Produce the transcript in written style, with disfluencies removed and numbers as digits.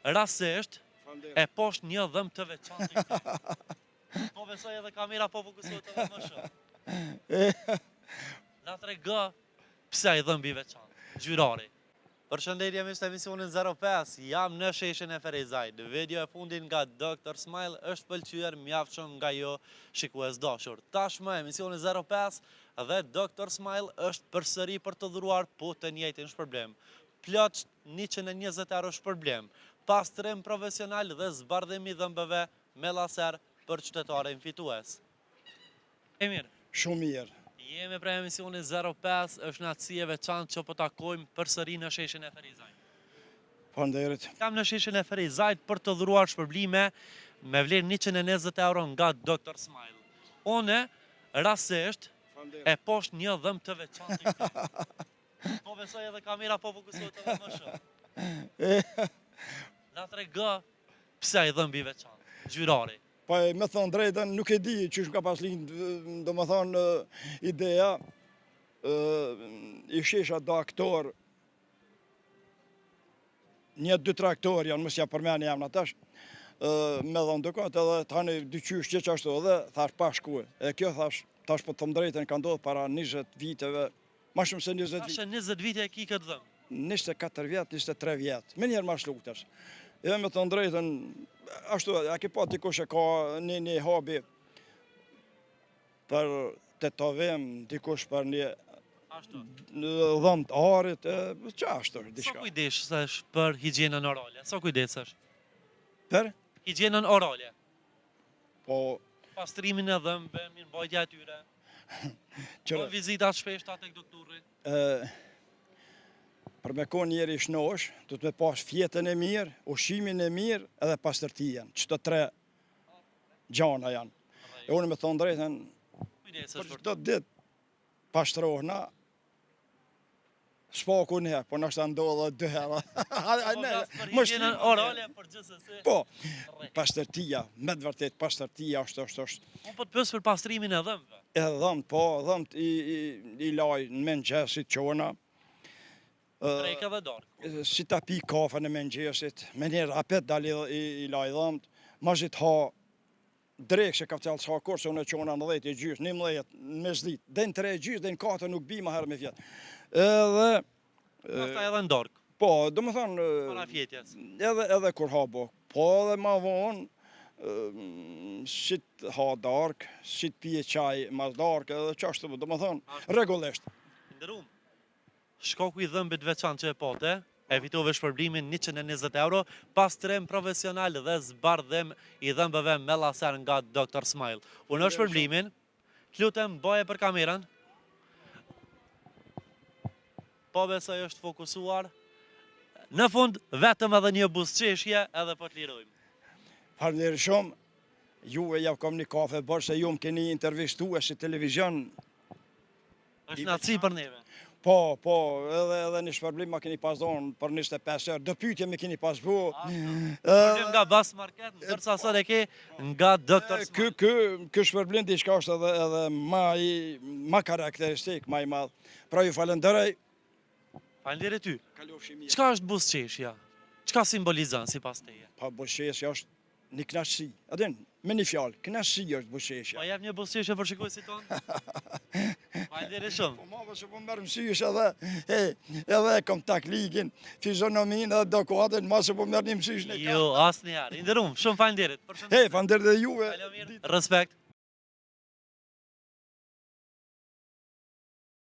rastësisht e poshtë një dhëmë të veçantë. Po besoj edhe kamera po fokusohet edhe më shumë. Na trego pse ai dhëmbi veçantë, gjyrari. Përshëndetje miq të emisionin 05, jam në sheshin e Ferizajt. Video e fundit nga Dr. Smile është pëlqyer mjaftshëm nga jo shikues dashur. Tashmë emisioni 05 dhe Dr. Smile është përsëri për të dhuruar po të njëjtin shpërblim. Plot 120 euro shpërblim, pastrim profesional dhe zbardhim i dhëmbëve me laser për qytetarin fitues. E mirë. Shumë mirë. Jemi pra emisioni 05, është natësi e veçantë që po takojmë përsëri në sheshin e Ferizajt. Faleminderit. Kam në sheshin e Ferizajt për të dhuruar shpërblime me vlerë 120 euro nga Dr. Smile. One rastësisht e poshtë një dhëmë të veçantë. Po besoj edhe kamera po fokusohet edhe më shumë. Na trego pse ai dhëmbi veçantë, gjyrari. Po me thonë drejtën, nuk e di që ka pas lindë, do më thonë ideja, i shesha do aktor, 1-2-3 aktor janë, mësja përmeni jam në tash, me thonë dukot edhe tani dyqysh që ashtu edhe, thash pa shkue. E kjo thash po të thëmë drejtën ka ndodhë para 20 viteve, ma shumë se 20 vite. Ashe 20 vite e ki këtë dhëmë? 24 vjetë, 23 vjetë, me njerë ma shlukëtës. E me të ndrejtën, ashtu, a ke pa dikush e ka një hobi për tetovim, dikush për një dhëmë të arit, që ashtu, diçka. Sa kujdesh për higjienën orale? Sa kujdesh? Per? Higjienën orale? Po... Pastrimin e dhëmbëve, mirëmbajtja e tyre? Po vizitat shpeshta tek doktorri? Për me konë njeri shnosh, du të me pas fjetën e mirë, ushimin e mirë edhe pastërtijen. Qëto 3 gjana janë. E unë me thonë drejten, për qëto ditë pashtrohna, s'paku një, po nështë ndodhë 2 herë. Për higjienën orale, për gjithsesi? Po, pastërtia, me të vërtet, pastërtia është. Unë po të pësë për pastrimin e dhëmbëve? E dhëmë, po, dhëmë i laj në mëngjesit qona. Drejka dhe darkë? Si ta pi kafën e mëngjesit, me njerë apet dali i laj dhëmt, ma zhit ha drejkë që ka fëtjallë s'ha kur, se unë e qona në 10 e gjysh, 11 në mesdit, dhe në 3 e gjysh, dhe në 4 nuk bi ma herë me fjetë. Edhe... Pasta edhe në darkë? Po, do më thonë... Para fjetjes? Edhe kur ha bo. Po edhe ma vonë, sit ha darkë, sit pije qaj mas darkë, edhe qashtë, do më thonë, regullisht. Ndërum, shkoku i dhëmbit veçantë që e pote, e fitove shpërblimin 120 euro, pastrim profesional dhe zbardhim i dhëmbëve me laser nga Dr. Smile. Unë është shpërblimin, lutem boje për kamerën, po besoj është fokusuar, në fund vetëm edhe një busqeshje edhe po të lirojmë. Faleminderit shumë, juve javë kom një kafe bërë, se ju më keni intervistu e si televizion. është natësi për neve. Po, edhe një shpërblim ma keni pas donë për 25 herë, do pyetje me keni pas bu. Shpërblim nga Bas Market, ndërsa sot e ke nga Dr. Smile. Kë shpërblim diçka është edhe ma karakteristik, ma i madhë. Pra ju falenderoj. Falenderoj ty. Çka është buzëqeshja? Çka simbolizon sipas teje? Pa buzëqeshja është një knaqësi. Adin, me një fjalë, knaqësi është buzëqeshja. Ma jep një buzëqeshje për shikuesit tonë? Falenderoj shumë. Po ma që po mërë mësysh edhe kom tak ligin, fizionomin edhe dokuatën, ma që po mërë një mësysh në ka. Jo, asë një herë. Inderum, shumë falenderit. Hey, falenderit dhe juve. Respekt.